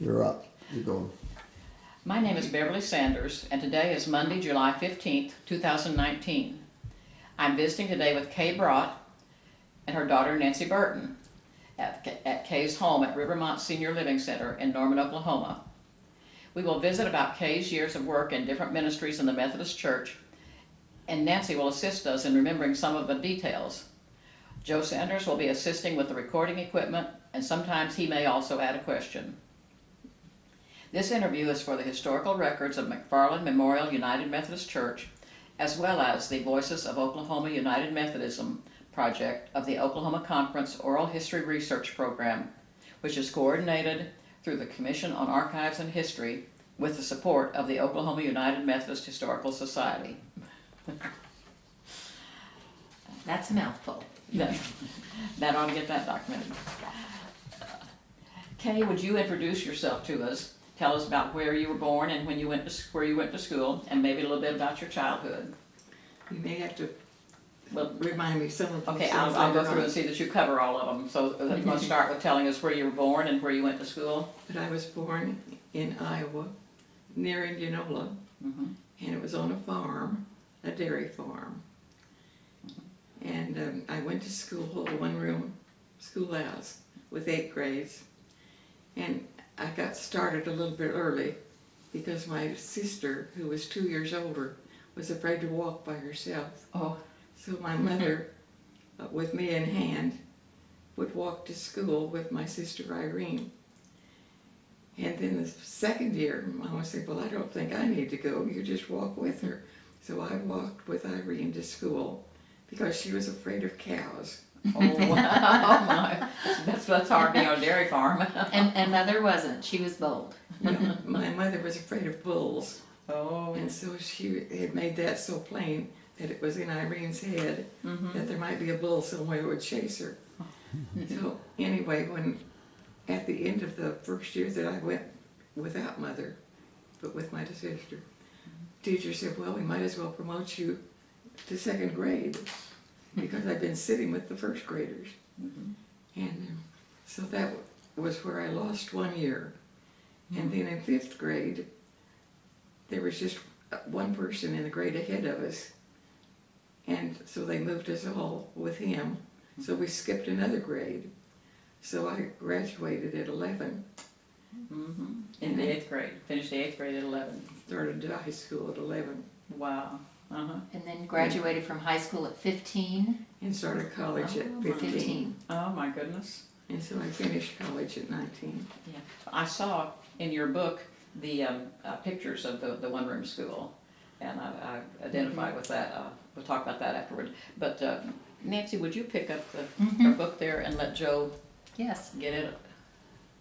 You're up. You go. My name is Beverly Sanders, and today is Monday, July 15th, 2019. I'm visiting today with Kay Braught and her daughter Nancy Burton at Kay's home at Rivermont Senior Living Center in Norman, Oklahoma. We will visit about Kay's years of work in different ministries in the Methodist Church, and Nancy will assist us in remembering some of the details. Joe Sanders will be assisting with the recording equipment, and sometimes he may also add a question. This interview is for the historical records of McFarland Memorial United Methodist Church, as well as the Voices of Oklahoma United Methodism project of the Oklahoma Conference Oral History Research Program, which is coordinated through the Commission on Archives and History with the support of the Oklahoma United Methodist Historical Society. That's a mouthful. That ought to get that documented. Kay, would you introduce yourself to us? Tell us about where you were born and when you went to where you went to school, and maybe a little bit about your childhood. You may have to remind me some of them. Okay, I'll go through and see that you cover all of them. So you want to start with telling us where you were born and where you went to school? But I was born in Iowa, near Indianola, and it was on a farm, a dairy farm. And I went to school, a one-room schoolhouse with 8 grades. And I got started a little bit early because my sister, who was 2 years older, was afraid to walk by herself. Oh. So my mother, with me in hand, would walk to school with my sister Irene. And then the second year, Mama said, well, I don't think I need to go. You just walk with her. So I walked with Irene to school because she was afraid of cows. Oh, my. That's hard being on a dairy farm. And Mother wasn't. She was bold. No, my mother was afraid of bulls. Oh. And so she had made that so plain that it was in Irene's head that there might be a bull somewhere that would chase her. So anyway, when at the end of the first year that I went without Mother, but with my sister, teacher said, well, we might as well promote you to 2nd grade because I've been sitting with the 1st graders. And so that was where I lost 1 year. And then in 5th grade, there was just one person in the grade ahead of us. And so they moved us all with him. So we skipped another grade. So I graduated at 11. In the 8th grade. Finished the 8th grade at 11. Started high school at 11. Wow. And then graduated from high school at 15. And started college at 15. Oh, my goodness. And so I finished college at 19. Yeah. I saw in your book the pictures of the one-room school, and I identified with that. We'll talk about that afterward. But Nancy, would you pick up her book there and let Joe Yes. get it?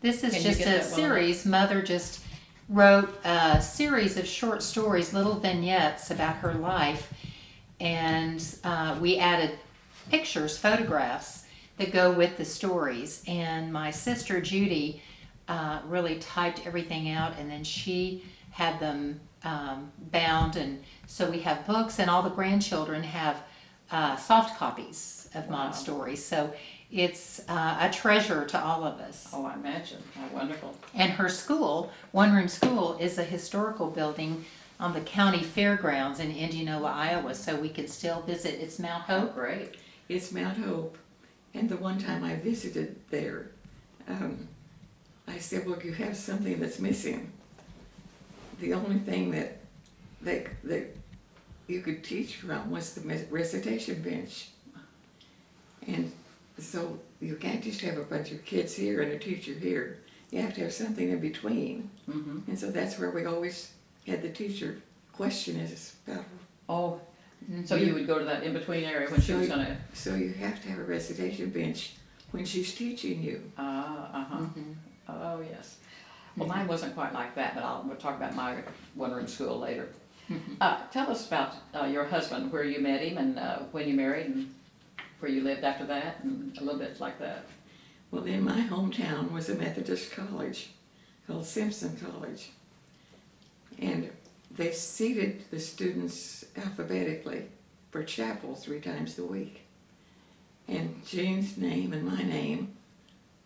This is Can you just get a that one? series. Mother just wrote a series of short stories, little vignettes about her life, and we added pictures, photographs that go with the stories. And my sister Judy really typed everything out, and then she had them bound, and so we have books, and all the grandchildren have soft copies of Mom's stories. So it's a treasure to all of us. Oh, I imagine. How wonderful. And her school, one-room school, is a historical building on the county fairgrounds in Indianola, Iowa, so we can still visit. It's Mount Oh, Hope. great. It's Mount Hope. And the one time I visited there, I said, well, you have something that's missing. The only thing that you could teach from was the recitation bench. And so you can't just have a bunch of kids here and a teacher here. You have to have something in between. And so that's where we always had the teacher question us about. Oh, so you would go to that in-between area when she was going to... So you have to have a recitation bench when she's teaching you. Oh, yes. Well, mine wasn't quite like that, but we'll talk about my one-room school later. Tell us about your husband, where you met him, and when you married, and where you lived after that, and a little bit like that. Well, in my hometown was a Methodist college called Simpson College. And they seated the students alphabetically for chapel 3 times a week. And Jane's name and my name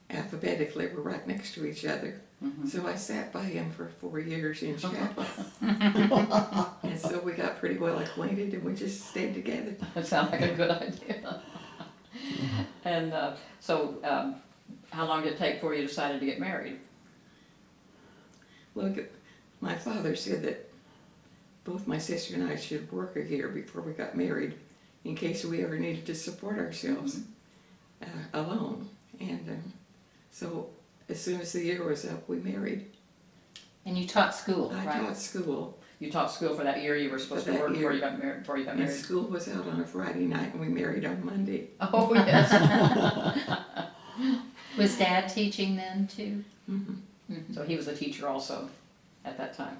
alphabetically were right next to each other. So I sat by him for 4 years in chapel. And so we got pretty well acquainted and we just stayed together. That sounds like a good idea. And how long did it take before you decided to get married? Well, my father said that both my sister and I should work a year before we got married in case we ever needed to support ourselves alone. And so as soon as the year was up, we married. And you taught school, I right? taught school. You taught school for that year you were supposed For to that work before year. you got married. Before you got And married. school was out on a Friday night and we married on Monday. Oh yes. Was Dad teaching then too? So he was a teacher also at that time.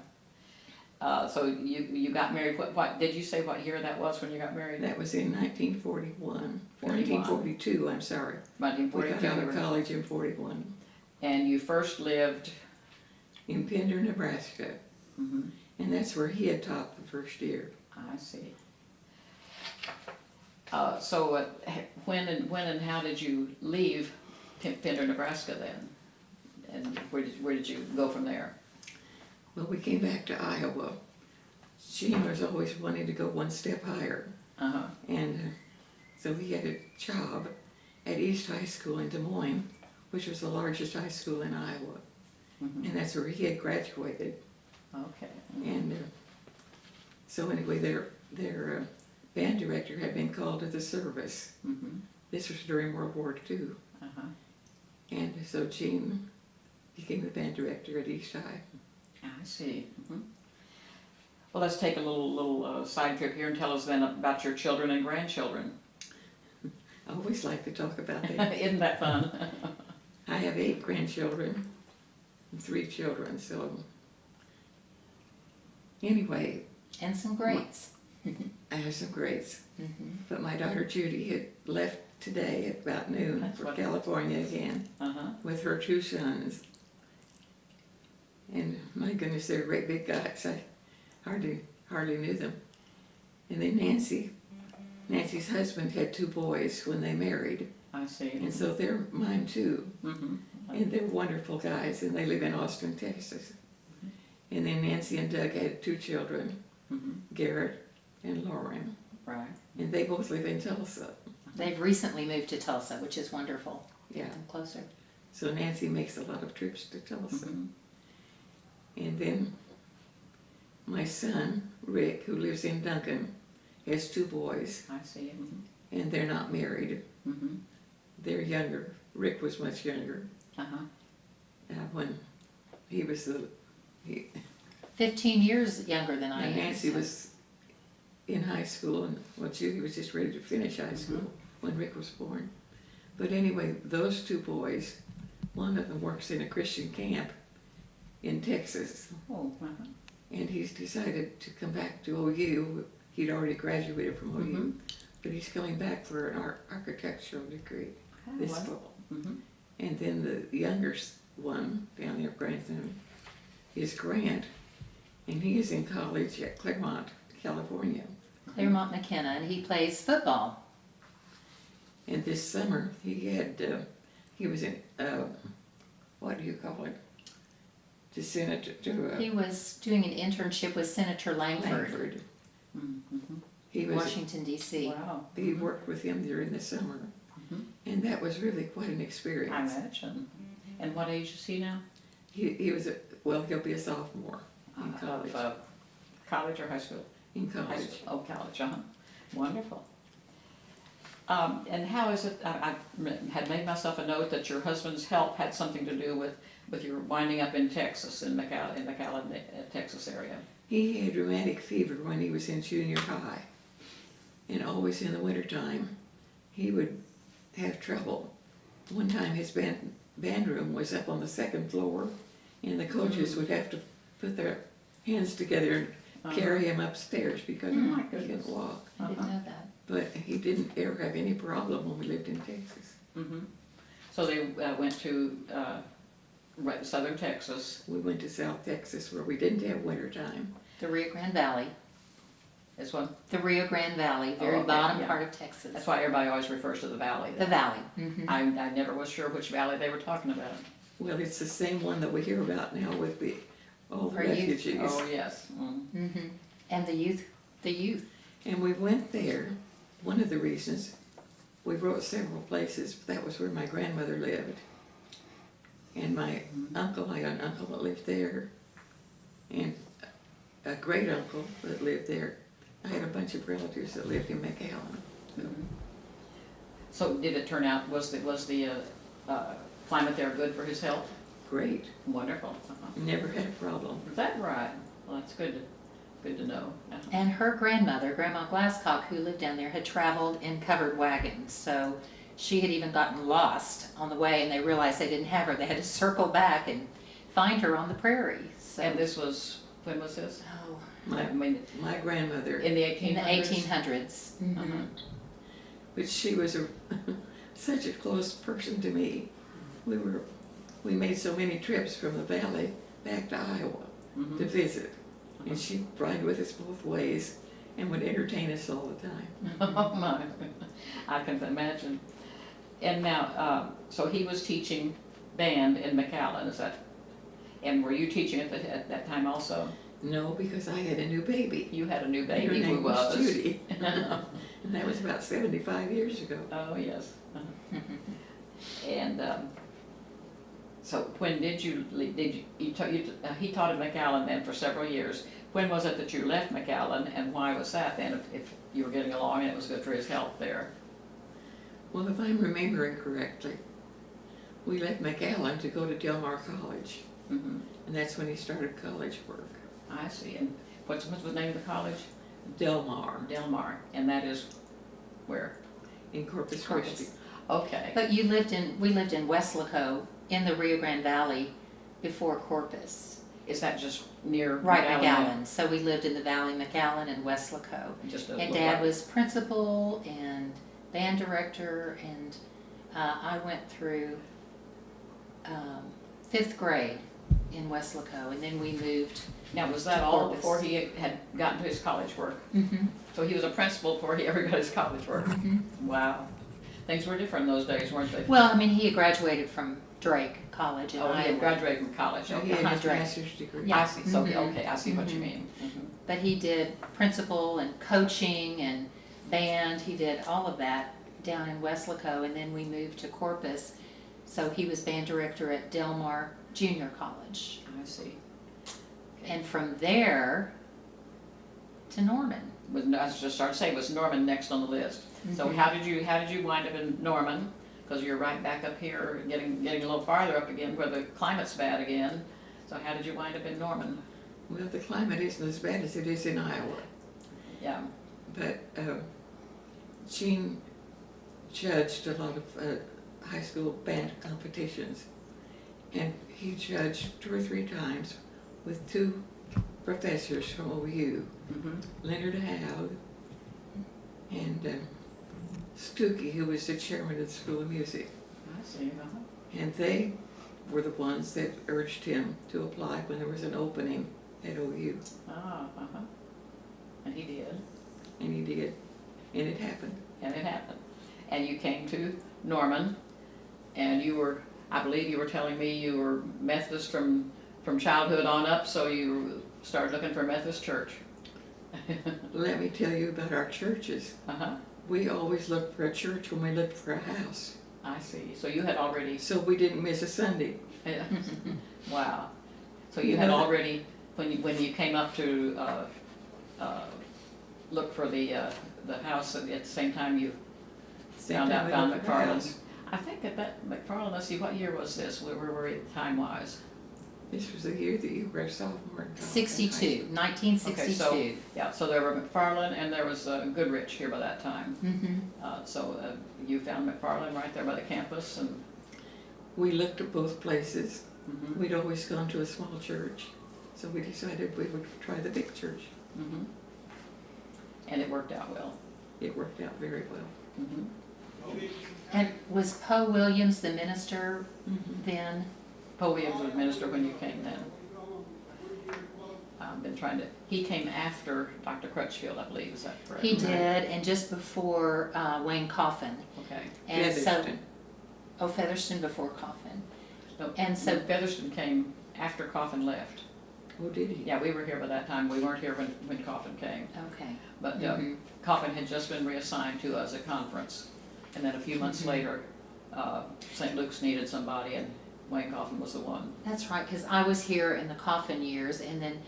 So you got married. What did you say? What year that was when you got married? That was in 1941. 41. 1942, I'm sorry. We got 1942. out of college in 41. And you first lived. In Pender, Nebraska. Mhm. And that's where he had taught the first year. I see. When and how did you leave Pender, Nebraska then? And where did you go from there? Well, we came back to Iowa. Gene was always wanting to go one step higher. Uh-huh. And so he had a job at East High School in Des Moines, which was the largest high school in Iowa. And that's where he had graduated. Okay. And so anyway, their band director had been called to the service. This was during World War II. Uh-huh. And so Gene became the band director at East High. I see. Well, let's take a little side trip here and tell us then about your children and grandchildren. I always like to talk about that. Isn't that fun? I have 8 grandchildren and 3 children, so anyway. And some greats. I have some greats. But my daughter Judy had left today at about noon That's for what- California again Uh-huh. with her 2 sons. And my goodness, they're great big guys. I hardly knew them. And then Nancy's husband had 2 boys when they married. I see. And so they're mine too. Mm-hmm. And they're wonderful guys, and they live in Austin, Texas. And then Nancy and Doug had 2 children, Garrett and Lauren. Right. And they both live in Tulsa. They've recently moved to Tulsa, which is wonderful. Yeah. Get them closer. So Nancy makes a lot of trips to Tulsa. And then my son, Rick, who lives in Duncan, has 2 boys, I see. and they're not married. Mm-hmm. They're younger. Rick was much younger. Uh-huh. When he was 15 years younger than I and am. Nancy was in high school, and Judy was just ready to finish high school when Rick was born. But anyway, those 2 boys, one of them works in a Christian camp in Texas, Oh, uh-huh. and he's decided to come back to OU. He'd already graduated from OU, but he's coming back for an architectural degree this fall. And then the younger one down there, Branson, is Grant, and he is in college at Claremont, California. Claremont McKenna, and he plays football. And this summer he was in what do you call it? He was doing an internship with Senator Langford, He was Washington, D.C. Wow. he worked with him during the summer, and that was really quite an I experience. imagine. And what age is he now? He was he'll be a sophomore in college. College or high school? In High college. school. Oh, college, uh-huh. Wonderful. And how is it, I had made myself a note that your husband's help had something to do with your winding up in Texas, in McAllen, Texas area. He had rheumatic fever when he was in junior high, and always in the wintertime he would have trouble. One time his band room was up on the 2nd floor, and the coaches would have to put their hands together and carry him upstairs because he couldn't walk. I didn't know that. But he didn't ever have any problem when we lived in Texas. So they went to southern Texas. We went to South Texas where we didn't have wintertime. The Rio Grande Valley. This one? The Rio Grande Valley, very okay, bottom yeah. part of Texas. That's why everybody always refers to the valley. The valley. I never was sure which valley they were talking about. Well, it's the same one that we hear about now with all the Our youth. refugees. Oh, yes. Mm-hmm. And the youth. And we went there, one of the reasons, we wrote several places, but that was where my grandmother lived. And my uncle, I got an uncle that lived there, and a great uncle that lived there. I had a bunch of relatives that lived in McAllen. So did it turn out, was the climate there good for his health? Great, Wonderful. never had a problem. Is that right? Well, that's good to know. And her grandmother, Grandma Glasscock, who lived down there, had traveled in covered wagons. So she had even gotten lost on the way, and they realized they didn't have her. They had to circle back and find her on the prairie. So, And this was, when was this? oh, My grandmother, In the in the 1800s? 1800s. Mm-hmm. but she was such a close person to me. We made so many trips from the valley back to Iowa to visit. And she'd ride with us both ways and would entertain us all the time. Oh my, I can imagine. And now, so he was teaching band in McAllen, is that, and were you teaching at that time also? No, because I had a new baby. You had a new Her baby, who name was was? Judy. And that was about 75 years ago. Oh, yes. And so when did you leave? He taught at McAllen then for several years. When was it that you left McAllen, and why was that then, if you were getting along and it was good for his health there? Well, if I'm remembering correctly, we left McAllen to go to Del Mar College. Mm-hmm. And that's when he started college work. I see. And what's the name of the college? Del Mar Del Mar. And that is where? in Corpus Corpus. Christi. Okay. But we lived in Weslaco in the Rio Grande Valley before Corpus. Is that just near? Right, McAllen? McAllen. So we lived in the valley, McAllen and Weslaco. Just doesn't And look Dad like- was principal and band director, and I went through 5th grade in Weslaco, and then we moved. Now, was that to all Corpus. before he had gotten to his college work? Mm-hmm. So he was a principal before he ever got his college work? Mm-hmm. Wow. Things were different in those days, weren't they? Well, I mean, he had graduated from Drake College in Oh, he had Iowa. graduated from college, So okay. he had his Right. master's degree. Yeah. I see, so, Mhm. okay, I see what you Mhm. mean. Mhm. But he did principal and coaching and band. He did all of that down in Weslaco, and then we moved to Corpus. So he was band director at Del Mar Junior College. I see. And from there to Norman. I was just starting to say, was Norman next on the list? So Mhm. how did you wind up in Norman? Because you're right back up here, getting a little farther up again, where the climate's bad again. So how did you wind up in Norman? Well, the climate isn't as bad as it is in Iowa. Yeah. But Gene judged a lot of high school band competitions. And he judged 2 or 3 times with 2 professors from OU, Mm-hmm. Leonard Hogg and Stuckey, who was the chairman of the School of Music. I see. Uh-huh. And they were the ones that urged him to apply when there was an opening at OU. Ah, uh-huh. And he did. And he did. And it happened. And it happened. And you came to Norman, and you were, I believe you were telling me you were Methodist from childhood on up, so you started looking for a Methodist church. Let me tell you about our churches. Uh-huh. We always looked for a church when we looked for a house. I see. So you had already, So we didn't miss a Sunday. wow. So you had already, when you came up to look for the house, at the same time you found looked for a McFarland's. house. I think at that McFarland, let's see, what year was this? Where were we time-wise? This was the year that you were a sophomore in college. 62, 1962. Okay, yeah, so there were McFarland and there was Goodrich here by that time. Mm-hmm. So you found McFarland right there by the campus, and We looked at both places. mhm, We'd always gone to a small church. So we decided we would try the big church. mhm. And it worked out well. It worked out very well. Mhm. And was Poe Williams the minister Mhm. then? Poe Williams was minister when you came then. I've been trying to, he came after Dr. Crutchfield, I believe, is that correct? He did, and just before Wayne Coffin. Okay, And so, Featherston. Featherston before Coffin. And so- Featherston came after Coffin left. Oh, did he? Yeah, we were here by that time. We weren't here when Coffin came. Okay. But Mhm. Coffin had just been reassigned to us at conference. And then a few months later, St. Luke's needed somebody, and Wayne Coffin was the one. That's right, because I was here in the Coffin years, and then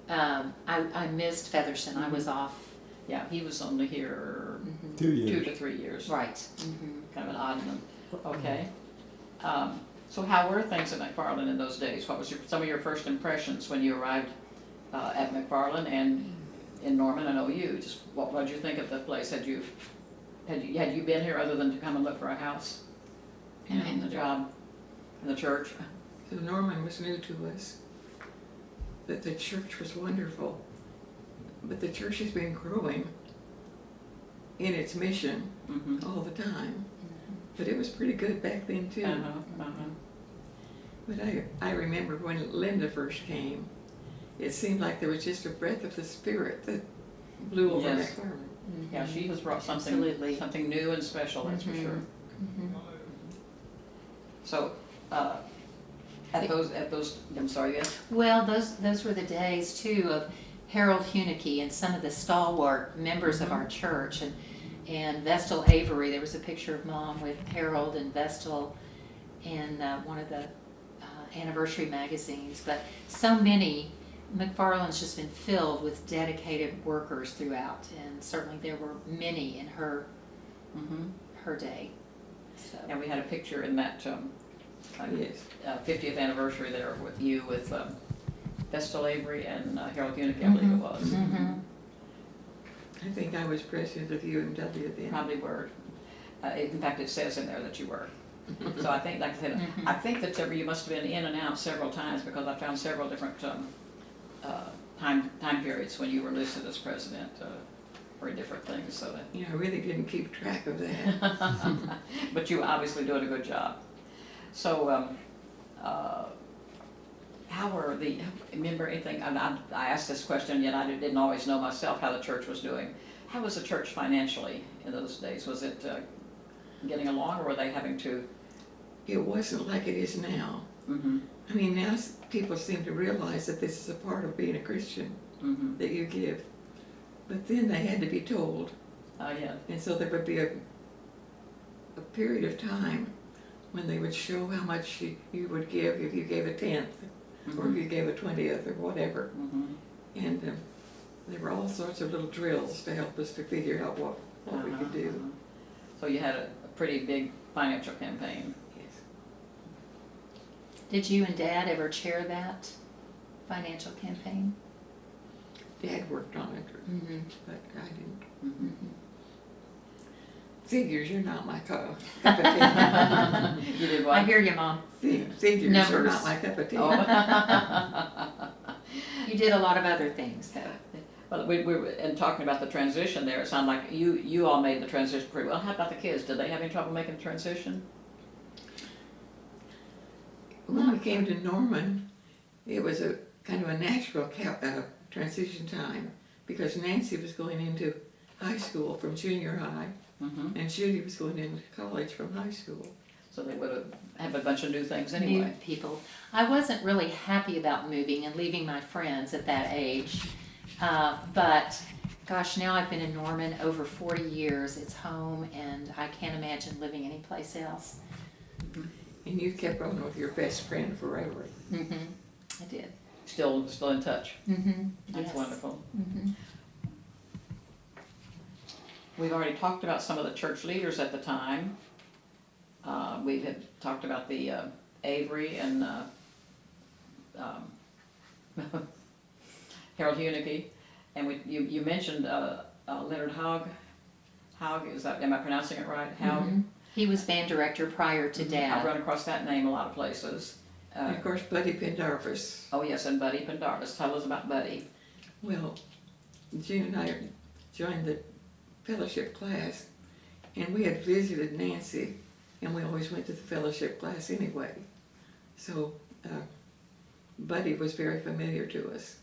I missed Featherston. I was off. Yeah, he was only here 2 years. 2 to 3 years. Right. Mm-hmm. Kind of an odd one. Okay. So how were things at McFarland in those days? What was some of your first impressions when you arrived at McFarland and in Norman and OU? Just what did you think of the place? Had you been here other than to come and look for a house and the job and the church? So Norman was new to us, but the church was wonderful. But the church has been growing in its mission Mm-hmm. all the time. But it was pretty good back then too. But I remember when Linda first came, it seemed like there was just a breath of the Spirit that blew over Yes. McFarland. Yeah, she has brought Absolutely. something new and special, that's for sure. Mm-hmm. So, at those, I'm sorry, yes? Well, those were the days too of Harold Hunicke and some of the stalwart members of our church, and Vestal Avery. There was a picture of Mom with Harold and Vestal in one of the anniversary magazines. But so many, McFarland's just been filled with dedicated workers throughout, and certainly there were many in her day. So. And we had a picture in that Yes. 50th anniversary there with you, with Vestal Avery and Harold Hunicke, I believe it was. Mm-hmm. I think I was president of UMW then. Probably were. In fact, it says in there that you were. So I think, like I said, I think that you must have been in and out several times, because I found several different time periods when you were listed as president for different things. So that. Yeah, I really didn't keep track of that. But you were obviously doing a good job. So, how were remember anything, I asked this question, yet I didn't always know myself how the church was doing. How was the church financially in those days? Was it getting along, or were they having to? It wasn't like it is now. Mm-hmm. I mean, now people seem to realize that this is a part of being a Christian, that you give. But then they had to be told. Yeah. And so there would be a period of time when they would show how much you would give if you gave a 10th, or if you gave a 20th, or whatever. And there were all sorts of little drills to help us to figure out what we could do. So you had a pretty big financial campaign. Yes. Did you and Dad ever chair that financial campaign? Dad worked on it, but I didn't. Mm-hmm. Figures are not my cup of tea. You did I what? hear you, Mom. Figures are Numbers. not my cup of tea. Oh. You did a lot of other things, though. Well, we were and talking about the transition there. It sounded like you all made the transition pretty well. How about the kids? Did they have any trouble making the transition? When we came to Norman, it was a kind of a natural transition time, because Nancy was going into high school from junior high, and Judy was going into college from high school. So they would have a bunch of new things New anyway. people. I wasn't really happy about moving and leaving my friends at that age. But gosh, now I've been in Norman over 40 years. It's home, and I can't imagine living anyplace else. And you kept on with your best friend forever. I did. Still in touch. That's Yes. wonderful. We've already talked about some of the church leaders at the time. We had talked about the Avery and Harold Hunicke, and you mentioned Leonard Hogg. Hogg, am I pronouncing it right? Hogg. He was band director prior to I've Dad. run across that name a lot of places. And of course, Buddy Pendarvis. Oh yes, and Buddy Pendarvis. Tell us about Buddy. Well, June and I joined the fellowship class, and we had visited Nancy, and we always went to the fellowship class anyway. So Buddy was very familiar to us.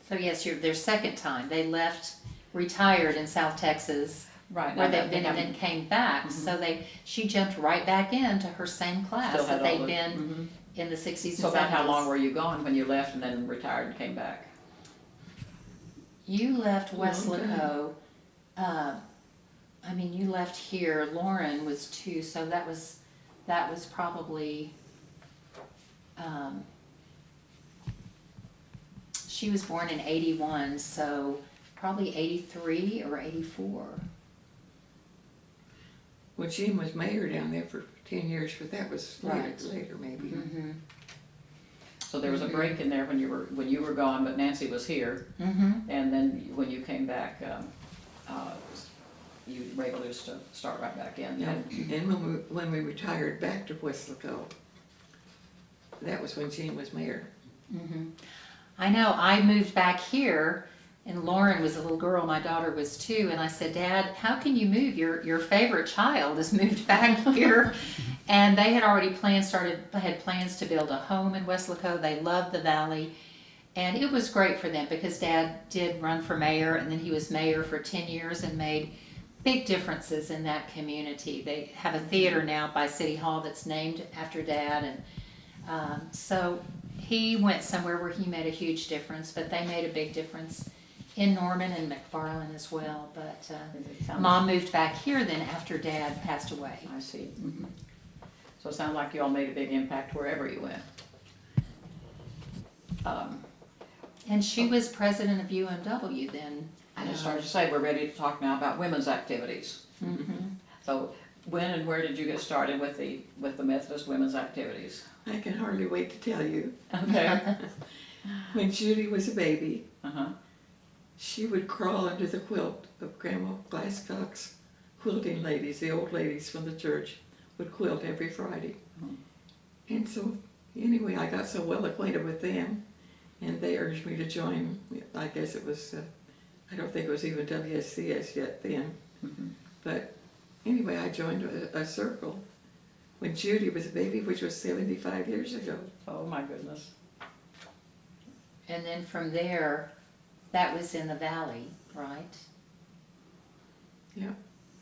So yes, their second time. They left, retired in South Texas, Right. where I they've think been and then came back. So she jumped right back into her same class Still that had all they'd the- been in the 60s and 70s. So about how long were you gone when you left and then retired and came back? You left Long Weslaco, you left here, Lauren was 2, so that was probably, she was born in 81, so probably 83 or 84. Well, Jim was mayor down there for 10 years, but that was Right. later maybe. Mm-hmm. So there was a break in there when you were gone, but Nancy was here, Mm-hmm. and then when you came back, you were able to just start right back in. Yeah. And when we retired back to Weslaco, that was when Jim was mayor. Mm-hmm. I know, I moved back here, and Lauren was a little girl, my daughter was 2, and I said, Dad, how can you move? Your favorite child has moved back here. And they had already had plans to build a home in Weslaco. They loved the valley. And it was great for them because Dad did run for mayor, and then he was mayor for 10 years and made big differences in that community. They have a theater now by City Hall that's named after Dad, and so he went somewhere where he made a huge difference, but they made a big difference in Norman and McFarland as well. But Mom moved back here then after Dad passed away. I see. Mm-hmm. So it sounds like you all made a big impact wherever you went. And she was president of UMW then. I just started to say we're ready to talk now about women's activities. Mm-hmm. So when and where did you get started with the Methodist women's activities? I can hardly wait to tell you. Okay. When Judy was a baby, Uh-huh. she would crawl under the quilt of Grandma Glasscock's quilting ladies. The old ladies from the church would quilt every Friday. And so, anyway, I got so well acquainted with them, and they urged me to join. I guess it was, I don't think it was even WSCS yet then. Mm-hmm. But anyway, I joined a circle when Judy was a baby, which was 75 years ago. Oh my goodness. And then from there, that was in the valley, right? Yeah.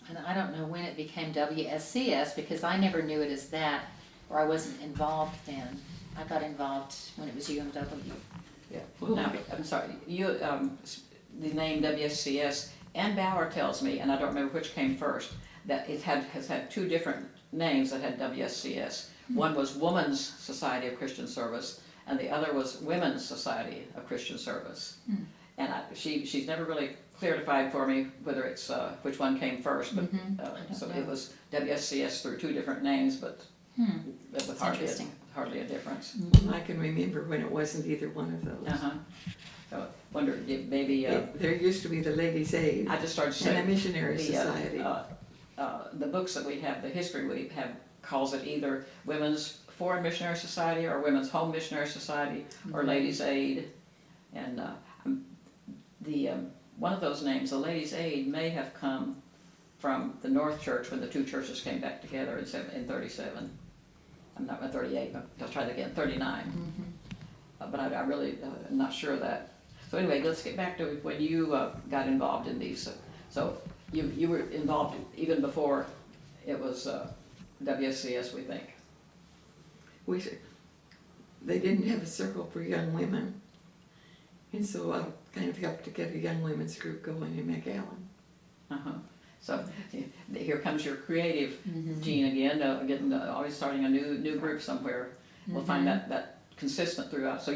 And I don't know when it became WSCS because I never knew it as that, or I wasn't involved then. I got involved when it was UMW. Yeah. Well, Now, I'm sorry. You the name WSCS and Bauer tells me, and I don't remember which came first, that it has had 2 different names that had WSCS. One was Woman's Society of Christian Service, and the other was Women's Society of Christian Service. And she's never really clarified for me whether it's which one came first, but so it was WSCS through 2 different names, but with hardly a difference. I can remember when it wasn't either one of those. Uh-huh. So wonder if maybe There used to be the Ladies' Aid I just started and saying the Missionary Society. The books that we have, the history we have calls it either Women's Foreign Missionary Society or Women's Home Missionary Society or Ladies' Aid. And one of those names, the Ladies' Aid, may have come from the North Church when the 2 churches came back together in 37. I'm not 38, but I'll try that again, 39. But I really am not sure of that. So anyway, let's get back to when you got involved in these. So you were involved even before it was WSCS, we think. They didn't have a circle for young women, and so I kind of helped to get a young women's group going in McAllen. Uh-huh. So here comes your creative gene again, always starting a new group somewhere. We'll find that consistent throughout. So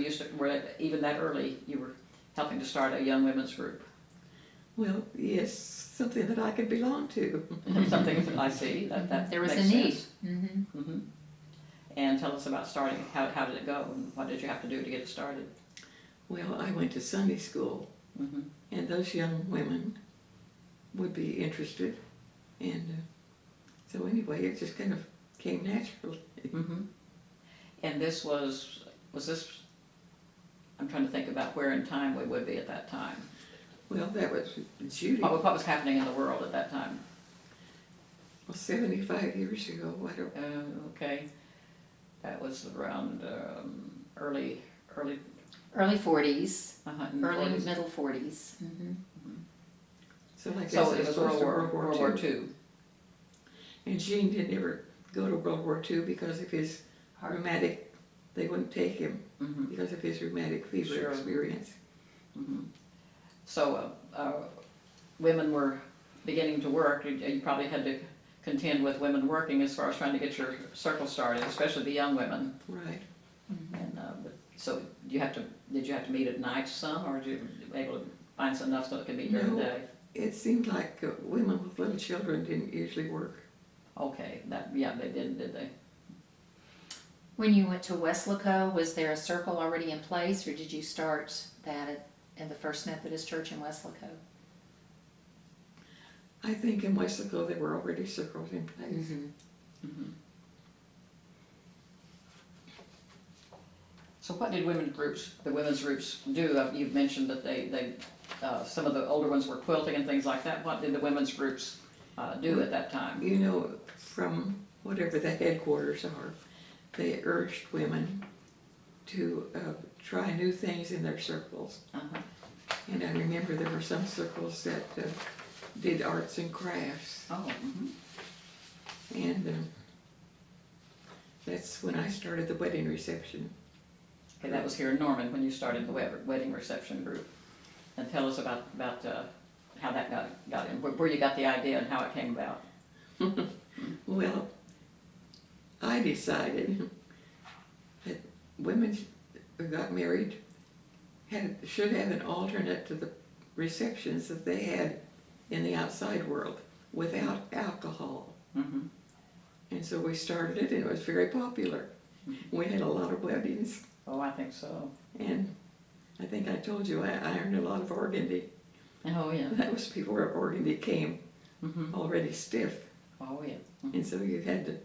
even that early, you were helping to start a young women's group. Well, yes, something that I could belong to. Something that I see that There was a makes need. sense. And tell us about starting. How did it go, and what did you have to do to get it started? Well, I went to Sunday school, and those young women would be interested, and so anyway, it just kind of came naturally. And this was this? I'm trying to think about where in time we would be at that time. Well, that was Judy. What was happening in the world at that time? Well, 75 years ago. I don't. Okay, that was around early. 40s, In the early 40s. middle 40s. So like So this it was close to World War II. And Gene didn't ever go to World War II because of his rheumatic, they wouldn't take him Mhm. because of his rheumatic fever Sure. experience. Mhm. So women were beginning to work. You probably had to contend with women working as far as trying to get your circle started, especially the young women. Right. And so did you have to meet at night some, or did you able to find enough so it could meet during the No. day? It seemed like women with little children didn't usually work. Okay, they didn't, did they? When you went to Weslaco, was there a circle already in place, or did you start that in the First Methodist Church in Weslaco? I think in Weslaco there were already circles in place. Mhm. So what did the women's groups do? You've mentioned that they some of the older ones were quilting and things like that. What did the women's groups do at that time? You know, from whatever the headquarters are, they urged women to try new things in their circles. Uh-huh. And I remember there were some circles that did arts and crafts. Oh, mhm. And that's when I started the wedding reception. Okay, that was here in Norman when you started the wedding reception group. And tell us about how that got in, where you got the idea and how it came about. Well, I decided that women who got married should have an alternate to the receptions that they had in the outside world without alcohol. Mm-hmm. And so we started it, and it was very popular. We had a lot of weddings, Oh, I think so. and I think I told you I ironed a lot of organdy. Oh, yeah. That was before organdy came Mm-hmm. already stiff, Oh, yeah. and so you had to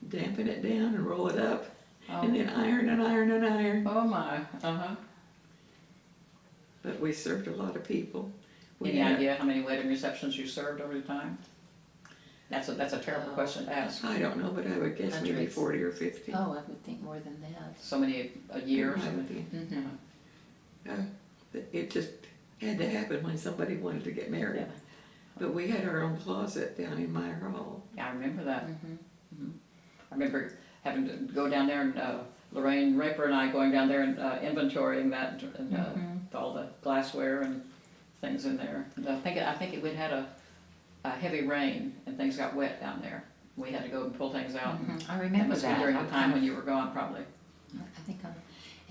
dampen it down and roll it up, Oh. and then iron and iron and iron. Oh, my. Uh-huh. But we served a lot of people. Any had- idea how many wedding receptions you served over the time? That's a terrible Oh. question to ask. I don't know, but I would guess maybe Hundreds. 40 or 50. Oh, I would think more than that. So many a year or It might something? be. Mm-hmm. It just had to happen when somebody wanted to get married. Yeah. But we had our own closet down in Meyer Hall. Yeah, I remember that. Mm-hmm. I remember having to go down there and Lorraine Raper and I going down there and inventorying that and all the glassware and things in there. And I think it had a heavy rain and things got wet down there. We had to go and pull things out. I That remember must be that. during the time when you were gone, probably. I think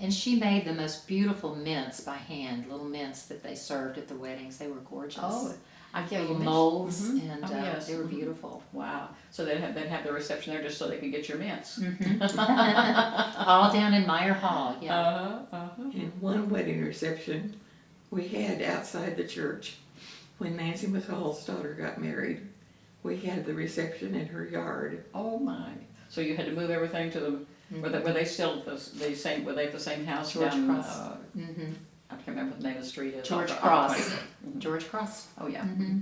and she made the most beautiful mints by hand, little mints that they served at the weddings. They were gorgeous. Oh, I get Little molds, Mhm. and Oh, yes. they were Mhm. beautiful. Wow. So they'd have the reception there just so they could get your mints. All down in Meyer Hall, yeah. Uh-huh. And one wedding reception we had outside the church when Nancy McCall's daughter got married. We had the reception in her yard. Oh my! So you had to move everything to the. Were they still the same? Were they at the same house George down? Cross. I can't remember what the name of the street is. George Off Cross. 20. Mhm. George Cross. Oh yeah. Mm-hmm.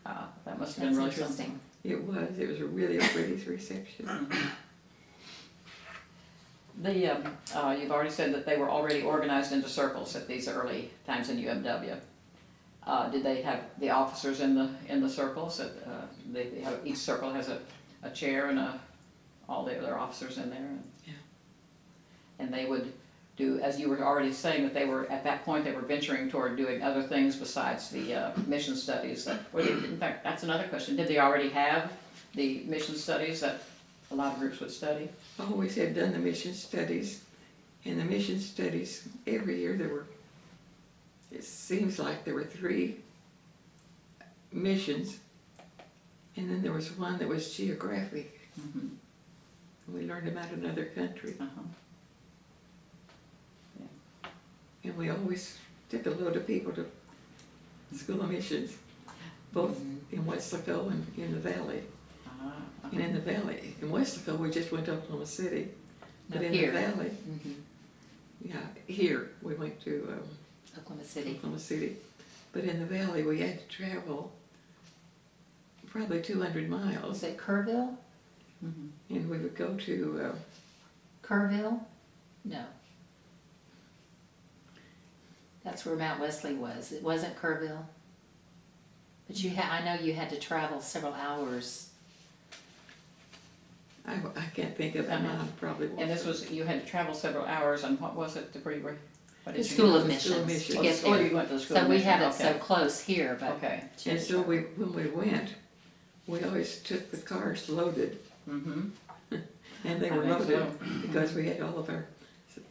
That must have That's been really interesting. It was a really pretty reception. something. You've already said that they were already organized into circles at these early times in UMW. Did they have the officers in the circles? Each circle has a chair and all the other officers in there. Yeah. And they would do, as you were already saying, that at that point they were venturing toward doing other things besides the mission studies. In fact, that's another question. Did they already have the mission studies that a lot of groups would study? Always had done the mission studies. And the mission studies, every year it seems like there were 3 missions. And then there was one that was geographic. Mm-hmm. We learned about another country. Uh-huh. And we always took a load of people to school of missions, both in Weslaco and in the valley. Uh-huh. And in the valley, in Weslaco, we just went to Oklahoma City. But No, in here. the valley, Mm-hmm. yeah, here, we went to Oklahoma City. Oklahoma City. But in the valley, we had to travel probably 200 miles. Was it Kerrville? Mhm. And we would go to, Kerrville? No. That's where Mount Wesley was. It wasn't Kerrville. But I know you had to travel several hours. I can't think of it now, probably. And this was, you had to travel several hours, and what was it, what The did you School do? of The School of Missions to Missions. get Oh, there. you went to the School So of we Missions, had it so okay. close here, but Okay. And so when we went, we always took the cars loaded, Mm-hmm. and they I were think loaded so. because we had all of our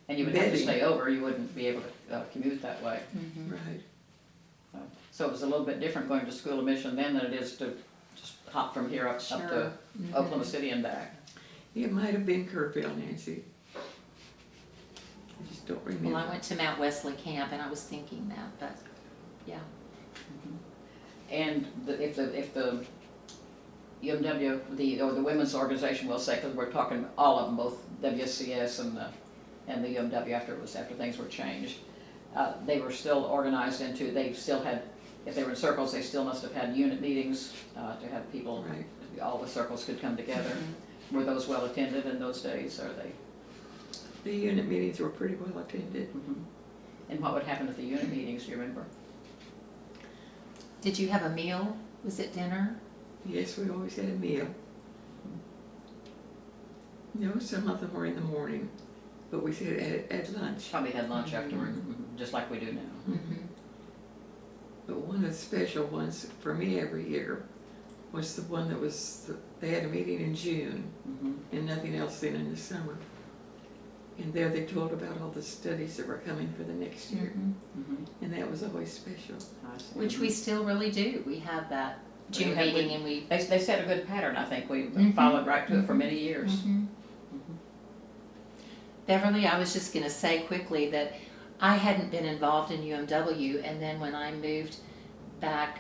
And you would have to bedding. stay over, you wouldn't be able to commute that way. Mhm. Right. So it was a little bit different going to School of Mission then than it is to just hop from here up to Sure. Oklahoma City and back. It might have been Kerrville, Nancy. I just don't remember. Well, I went to Mount Wesley Camp and I was thinking that, but yeah. And if the UMW, or the women's organization, we'll say, because we're talking all of them, both WSCS and the UMW after things were changed, they were still organized into, they still had, if they were in circles, they still must have had unit meetings to have people, Right. all the circles could come together. Were those well attended in those days, are they? The unit meetings were pretty well attended. And what would happen at the unit meetings, do you remember? Did you have a meal? Was it dinner? Yes, we always had a meal. No, some of them were in the morning, but we said at lunch. Probably had lunch afterward, just like we do now. Mm-hmm. But one of the special ones for me every year was the one that was, they had a meeting in June and nothing else then in the summer. And there they told about all the studies that were coming for the next year. And that was always special. I see. Which we still really do. We have that June We have- meeting and we. They set a good pattern, I think. We Mhm. followed right to it for many years. Mhm. Beverly, I was just going to say quickly that I hadn't been involved in UMW, and then when I moved back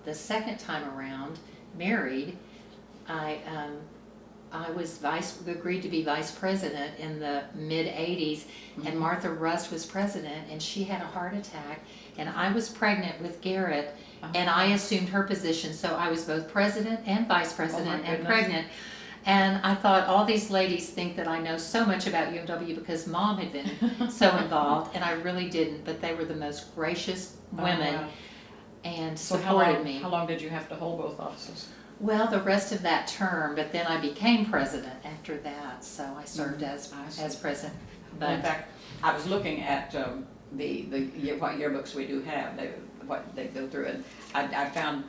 the second time around, married, I was agreed to be vice president in the mid '80s, and Martha Rust was president, and she had a heart attack, and I was pregnant with Garrett, and I assumed her position, so I was both president and vice president and goodness. pregnant. And I thought, all these ladies think that I know so much about UMW because Mom had been so involved, and I really didn't, but they were the most gracious women wow. and So supported me. how long did you have to hold both offices? Well, the rest of that term, but then I became president after that, so I served I as see. president. Well, in But fact, I was looking at what yearbooks we do have, what they go through, and I found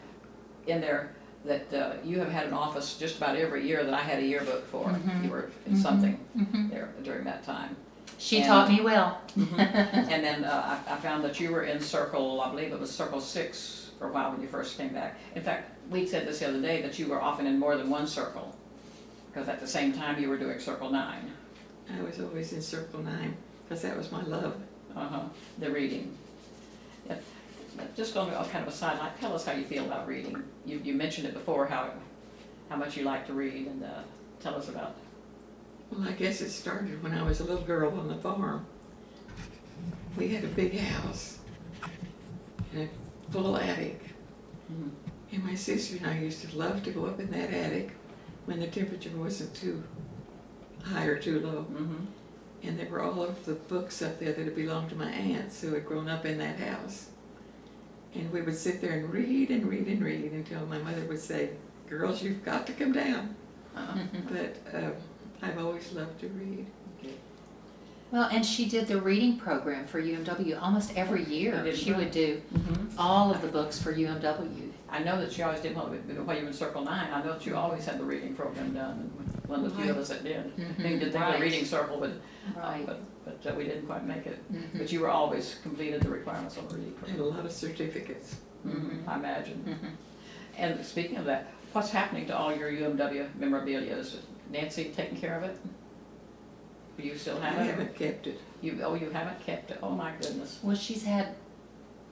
in there that you have had an office just about every year that I had a yearbook for. Mhm. You were in Mhm. something Mhm. there during that time. She And- taught me well. And then I found that you were in Circle, I believe it was Circle 6 for a while when you first came back. In fact, we said this the other day, that you were often in more than one circle, because at the same time you were doing Circle 9. I was always in Circle 9 because that was my love. The reading. Yeah. Just on a kind of a sideline, tell us how you feel about reading. You mentioned it before, how much you like to read, and tell us about. Well, I guess it started when I was a little girl on the farm. We had a big house and a full attic. And my sister and I used to love to go up in that attic when the temperature wasn't too high or too low. And there were all of the books up there that had belonged to my aunts who had grown up in that house. And we would sit there and read and read and read until my mother would say, "Girls, you've got to come down." But I've always loved to read. Well, and she did the reading program for UMW almost every year. did, She right. would do all of the books for UMW. I know that she always did, while you were in Circle 9, I know that you always had the reading program done, and one of the few of us that did. They did the Right. reading circle, but Right. but we didn't quite make it. But you were always completed the requirements on the reading I had program. a lot of certificates. I imagine. And speaking of that, what's happening to all your UMW memorabilia? Is Nancy taking care of it? Do you still I have it? haven't kept it. You haven't kept it? Oh my goodness. Well, she's had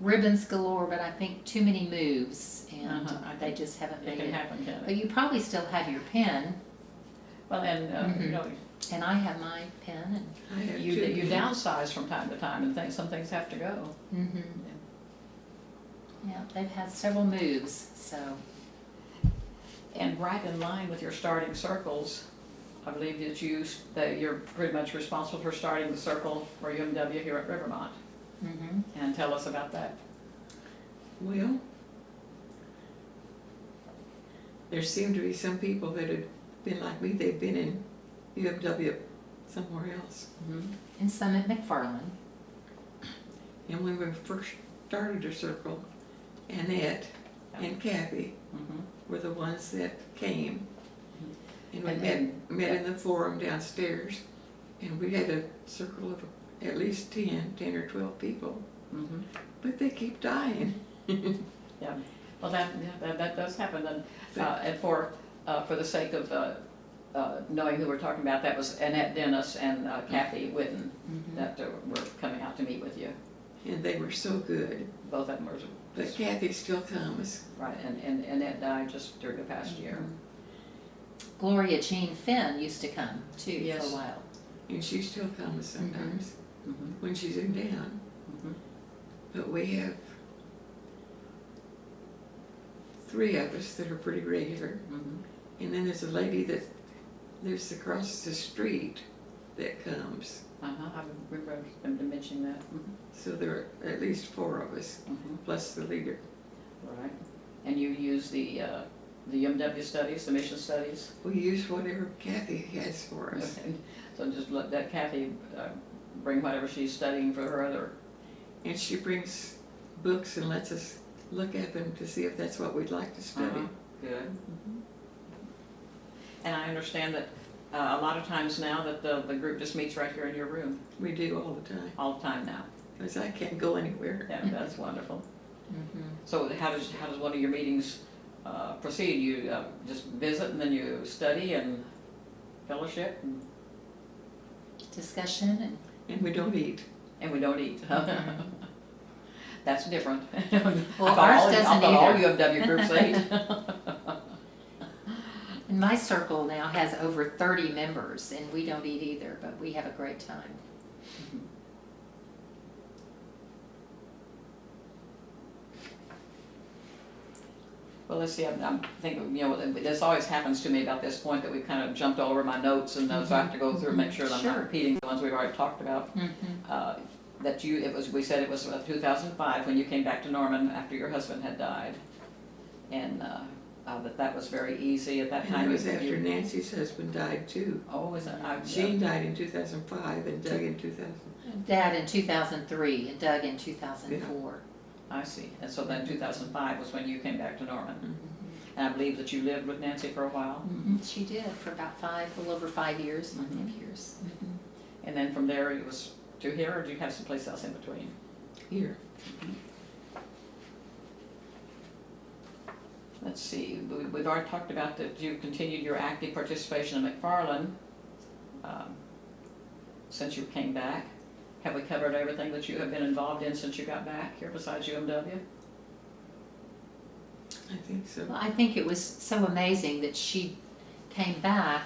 ribbons galore, but I think too many moves, and they just haven't It made can it. happen, can But it? you probably still have your pen, Well, and you know, and I have my pen. And I have you two. downsize from time to time, and some things have to go. yeah, they've had several moves, so. And right in line with your starting circles, I believe that you're pretty much responsible for starting the circle for UMW here at Rivermont. And tell us about that. Well, there seemed to be some people that had been like me, they'd been in UMW somewhere else. And some at McFarland. And when we first started our circle, Annette and Kathy were the ones that came. And we met in the forum downstairs, and we had a circle of at least 10 or 12 people. But they keep dying. Yeah, well, that does happen, and for the sake of knowing who we're talking about, that was Annette Dennis and Kathy Whitten that were coming out to meet with you. And they were so good. Both of them were. But Kathy still comes. Right, and Annette died just during the past year. Gloria Jean Finn used to come too Yes. for a while. And she still comes sometimes when she's in town. But we have 3 of us that are pretty regular. And then there's a lady that lives across the street that comes. I remember them mentioning that. So there are at least 4 of us, plus the leader. Right, and you use the UMW studies, the mission studies? We use whatever Kathy has for us. Okay. So just let that Kathy bring whatever she's studying for her other. And she brings books and lets us look at them to see if that's what we'd like to study. Good. And I understand that a lot of times now that the group just meets right here in your room. We do all the time. All the time now. Because I can't go anywhere. Yeah, that's wonderful. So how does one of your meetings proceed? You just visit and then you study and fellowship? Discussion And we don't eat. And we don't eat. That's different. Well, ours doesn't I thought all either. UMW groups ate. And my circle now has over 30 members, and we don't eat either, but we have a great time. Well, let's see, I'm thinking, this always happens to me about this point that we've kind of jumped all over my notes, and so I have to go through and make sure that I'm not Sure. repeating the ones we've already talked about. We said it was 2005 when you came back to Norman after your husband had died. And that was very easy at that And time. it was after Nancy's husband died too. Oh, is it? Jean died in 2005 and Doug in 2000. Dad in 2003 and Doug in 2004. I see. And so then 2005 was when you came back to Norman. And I believe that you lived with Nancy for a while. She did for about a little over 5 years, 5 years. And then from there it was to here, or did you have someplace else in between? Here. Let's see, we've already talked about that you've continued your active participation in McFarland since you came back. Have we covered everything that you have been involved in since you got back here besides UMW? I think so. Well, I think it was so amazing that she came back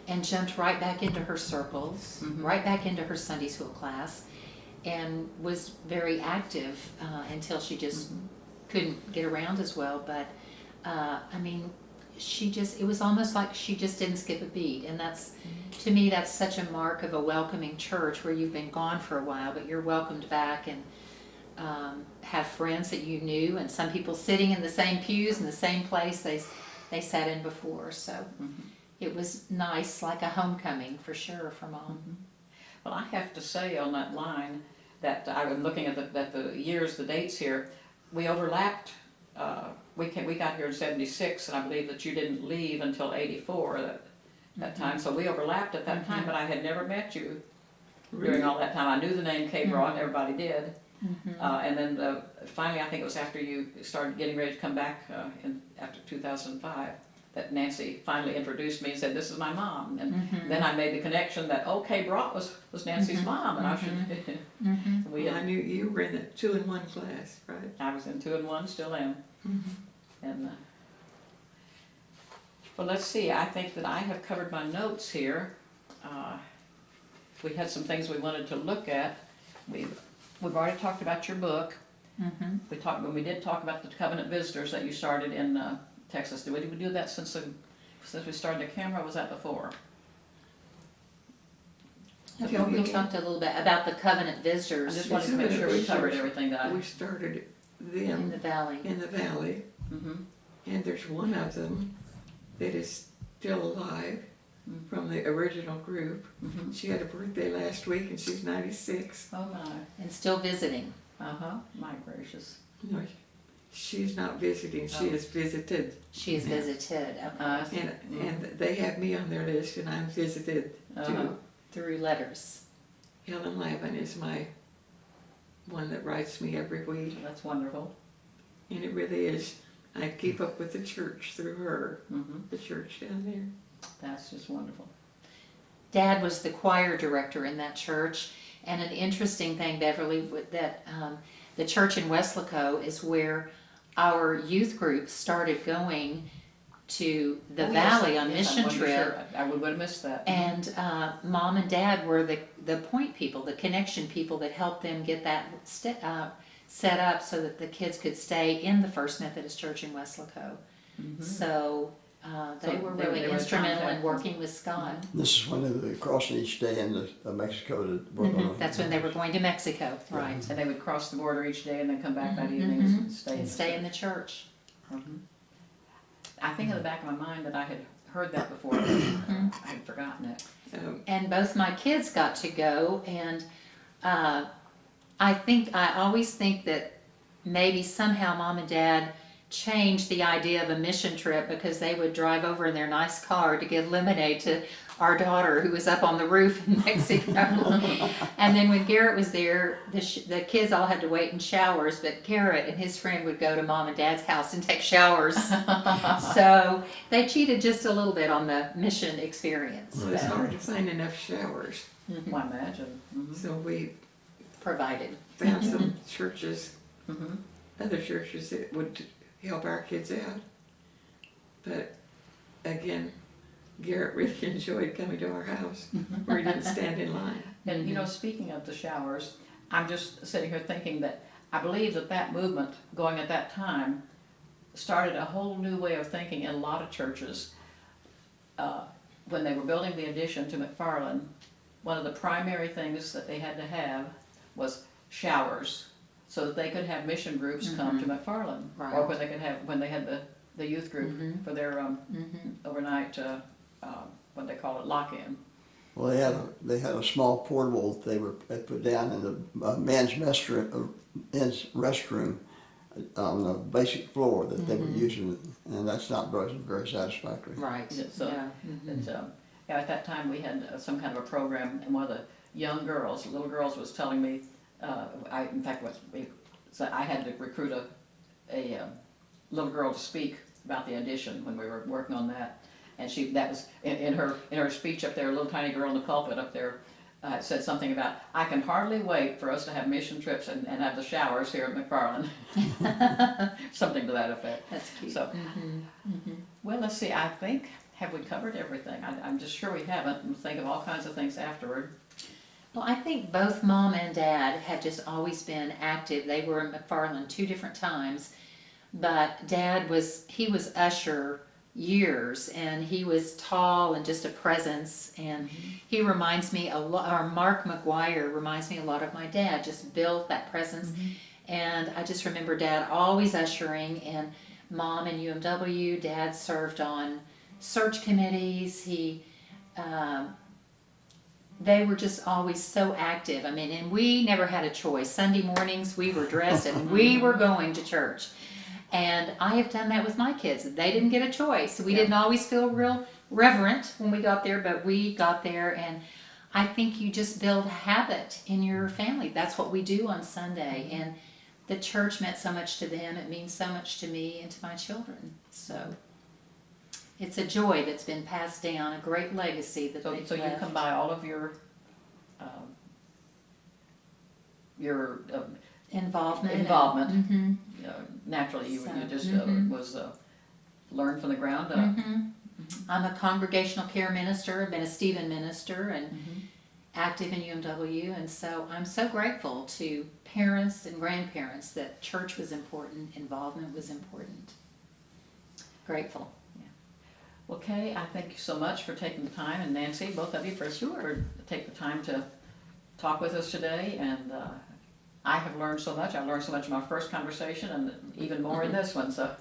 and jumped right back into her circles, right back into her Sunday school class, and was very active until she just couldn't get around as well. But I mean, it was almost like she just didn't skip a beat. And that's, to me, that's such a mark of a welcoming church where you've been gone for a while, but you're welcomed back and have friends that you knew, and some people sitting in the same pews in the same place they sat in before. So it was nice, like a homecoming for sure for Mom. Well, I have to say on that line that I was looking at the years, the dates here, we overlapped. We got here in '76, and I believe that you didn't leave until '84 that time. So we overlapped at that time, but I had never met you during all that time. I knew the name Kay Braught, everybody did. And then finally, I think it was after you started getting ready to come back after 2005 that Nancy finally introduced me and said, "This is my mom." And then I made the connection that, oh, Kay Braught was Nancy's mom, and I should. I knew you were in the 2-in-1 class, right? I was in 2-in-1, still am. And well, let's see. I think that I have covered my notes here. We had some things we wanted to look at. We've already talked about your book. When we did talk about the covenant visitors that you started in Texas. Did we do that since we started the camera? Or was that before? We talked a little bit about the covenant visitors. I just wanted to make sure we covered everything that We started them in the valley. in the valley. And there's one of them that is still alive from the original group. She had a birthday last week and she's 96. Oh my. And still visiting. My gracious. No, she's not visiting, she is visited. She is visited, okay. And they have me on their list and I'm visited too. Through letters. Helen Lavin is my one that writes me every week. That's wonderful. And it really is, I keep up with the church through her, the church down there. That's just wonderful. Dad was the choir director in that church, and an interesting thing, Beverly, that the church in Weslaco is where our youth group started going to the valley on mission trip. Sure. I would have missed that. And Mom and Dad were the point people, the connection people that helped them get that set up so that the kids could stay in the First Methodist Church in Weslaco. So they were really instrumental in working with Scott. This is when they were crossing each day into Mexico to work on. That's when they were going to Mexico, right? And they would cross the border each day and then come back that evening and stay In the church. I think in the back of my mind that I had heard that before, but I had forgotten it. And both my kids got to go, and I always think that maybe somehow Mom and Dad changed the idea of a mission trip because they would drive over in their nice car to give lemonade to our daughter who was up on the roof in Mexico. And then when Garrett was there, the kids all had to wait in showers, but Garrett and his friend would go to Mom and Dad's house and take showers. So they cheated just a little bit on the mission experience. Well, it's hard to find enough showers. I imagine. So we Provided. found some churches, other churches that would help our kids out. But again, Garrett really enjoyed coming to our house where he didn't stand in line. And you know, speaking of the showers, I'm just sitting here thinking that I believe that movement going at that time started a whole new way of thinking in a lot of churches. When they were building the addition to McFarland, one of the primary things that they had to have was showers, so that they could have mission groups come to McFarland, Right. or when they had the youth group for their overnight what they call it, lock-in. Well, they had a small portable they put down in the men's restroom on the basic floor that they were using, and that's not very satisfactory. Right. So, at that time we had some kind of a program, and one of the little girls was telling me, I had to recruit a little girl to speak about the addition when we were working on that, and that was in her speech up there, a little tiny girl in the pulpit up there said something about, I can hardly wait for us to have mission trips and have the showers here at McFarland. Something to that effect. That's cute. So, well, let's see, have we covered everything? I'm just sure we haven't, and think of all kinds of things afterward. Well, I think both Mom and Dad had just always been active. They were in McFarland 2 different times, but Dad was usher years, and he was tall and just a presence, and he reminds me a lot, or Mark McGuire reminds me a lot of my dad, just built that presence. And I just remember Dad always ushering, and Mom in UMW, Dad served on search committees. They were just always so active. I mean, and we never had a choice. Sunday mornings we were dressed and we were going to church. And I have done that with my kids. They didn't get a choice. We didn't always feel real reverent when we got there, but we got there, and I think you just build habit in your family. That's what we do on Sunday, and the church meant so much to them. It means so much to me and to my children. So it's a joy that's been passed down, a great legacy that they've So you left. come by all of your Involvement. involvement. Naturally, you So, just was learned from the ground up. I'm a congregational care minister. I've been a Stephen minister and active in UMW, and so I'm so grateful to parents and grandparents that church was important, involvement was important. Grateful. Well, Kay, I thank you so much for taking the time, and Nancy, both of you, for taking the time to talk with us today. And I have learned so much. I learned so much in my first conversation, and even more in this one. So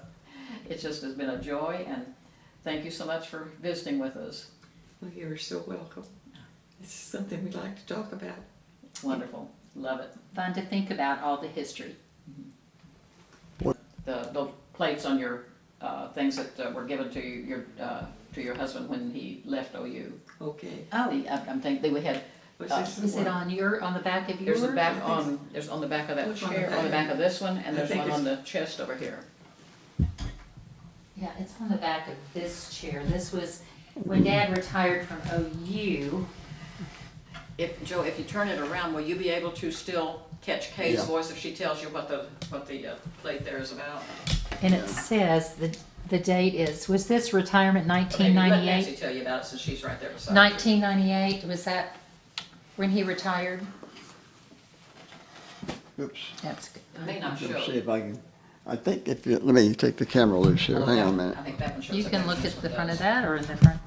it just has been a joy. And Thank you so much for visiting with us. Well, you're so welcome. It's something we like to talk about. Wonderful. Love it. Fun to think about all the history. The plates on your things that were given to your husband when he left OU. Okay. Oh, I'm thinking we had. Was this the is it one? on the back of yours? There's a back on. There's on the back of that Which one? chair. On the back of this one, and I there's think one on it's- the chest over here. Yeah, it's on the back of this chair. This was when Dad retired from OU. If Joe, if you turn it around, will you be able to still catch Kay's Yeah. voice if she tells you what the plate there is about? And it says the date was this retirement Okay, let 1998? Nancy tell you about it since she's right there beside you. 1998, was that when he retired? Oops. That's good. It may not Let show. me see if I can. I think if you, let me take the camera loose here. Oh, Hang that- on a minute. I think that one shows. You up can there. look This at the one front of does. that or in the front.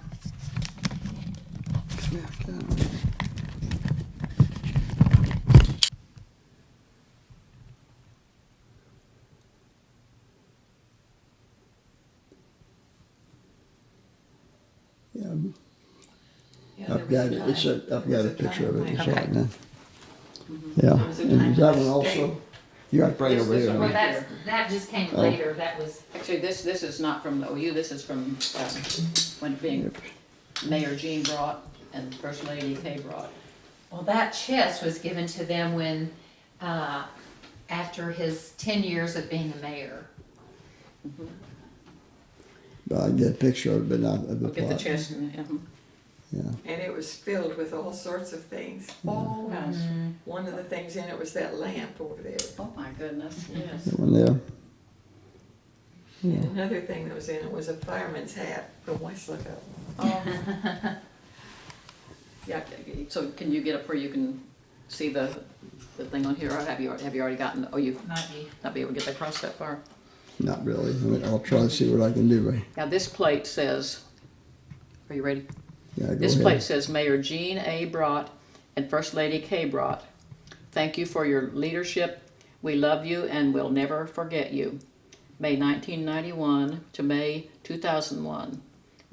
Yeah, Yeah, there I've was got a it. It's time- I've there got a was picture of it. It's Okay. right now. Mm-hmm. Yeah. There was a And time is that when one the state- also? You got to bring it over This here. one Well, huh? right that just came Oh. later. That was, Actually, this is not from the OU. This is from when being Mayor Jean Braught and First Lady Kay Braught. well, that chest was given to them when, after his 10 years of being a mayor. But I can get a picture of it, but not of the Look at the plot. chest. And, Yeah. And it was filled with all sorts of things. oh, gosh. One of the things in it was that lamp over there. Oh my goodness. Yes. That one there. And another thing that was in it was a fireman's hat from Westlaco. Oh. Yeah. So can you get up where you can see the thing on here? Or have you already gotten? Oh, you Might be. not be able to get across that far. Not really. I mean, I'll try to see what I can do. Ray. Now this plate says. Are you ready? Yeah, go This ahead. plate says Mayor Jean A. Braught and First Lady Kay Braught. Thank you for your leadership. We love you and will never forget you. May 1991 to May 2001.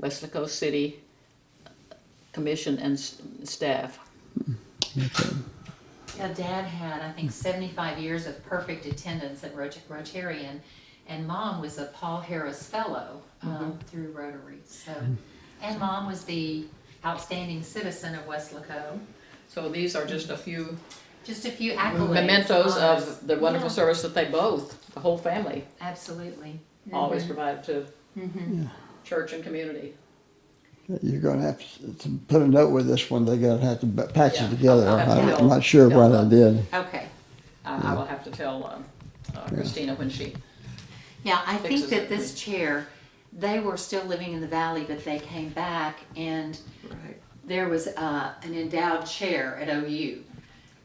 Westlaco City Commission and staff. Okay. Yeah, Dad had, I think, 75 years of perfect attendance at Rotarian, and Mom was a Paul Harris Fellow through Rotary. So, and Mom was the outstanding citizen of Westlaco. So these are just a few Just a few accolades. mementos honors. of the wonderful Yeah, service that they both, the whole family, Absolutely. always provided to Mhm. church and community. You're going to have to put a note with this one. They're going to have to patch Yeah, it together. I'll have to I'm tell- not sure tell what them. I did. Okay. I will have to tell Christina when she. Yeah, I think Fixes that it. this chair, they were still living in the valley, but they came back and Right. there was an endowed chair at OU.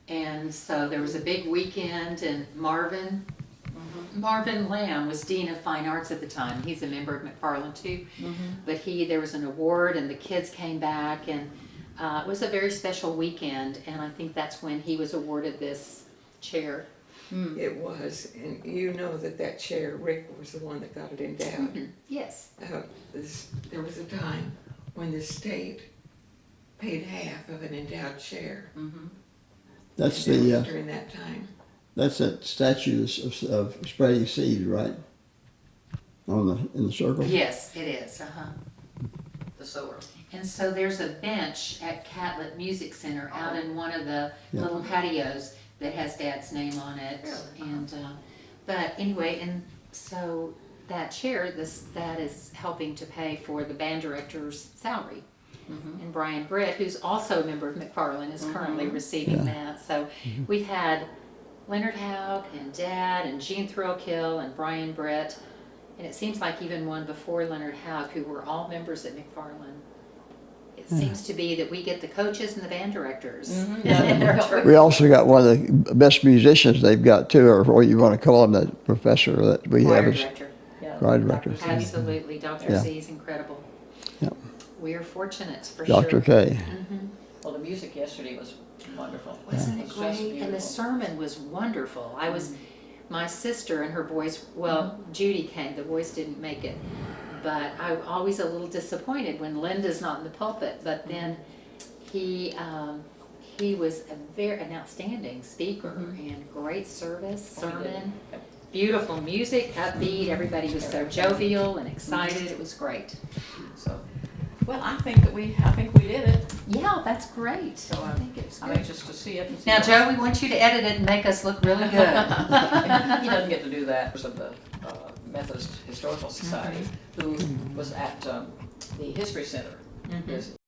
And so there was a big weekend and Marvin Lamb was Dean of Fine Arts at the time. He's a member of McFarland too. But there was an award and the kids came back and it was a very special weekend. And I think that's when he was awarded this chair. It was, and you know that chair, Rick was the one that got it endowed. Yes. There was a time when the state paid half of an endowed chair. That's And it the was during that time. that's that statue of spreading seed, right? In the circle. Yes, it is. The sower. And so there's a bench at Catlett Music Center out in one of the Yeah. little patios that has Dad's name on it. And but anyway, and so that chair, that is helping to pay for the band director's salary. And Brian Brett, who's also a member of McFarland, is currently receiving that. So we've had Leonard Hogg and Dad and Gene Throwkill and Brian Brett, and it seems like even one before Leonard Hogg, who were all members at McFarland. It seems to be that we get the coaches and the band directors. in our church. We also got one of the best musicians they've got too, or what you want to call him, that professor that we Choir have. Is, director. Yeah. choir director. Absolutely, Dr. Yeah. Z is incredible. Yeah. We are fortunate for Dr. sure. K. Well, the music yesterday was wonderful. Wasn't it was just great? And the beautiful. sermon was wonderful. My sister and her boys, well, Judy came, the boys didn't make it. but I'm always a little disappointed when Linda's not in the pulpit. But then he was an outstanding speaker and great service, sermon, beautiful music, upbeat. Everybody was so jovial and excited. It was great. So, well, I think we did it. Yeah, that's great. So I think it's I'm good. anxious to see it. And see Now, what- Joe, we want you to edit it and make us look really good. He doesn't get to do that. Of the Methodist Historical Society, who was at the History Center. Mhm. There's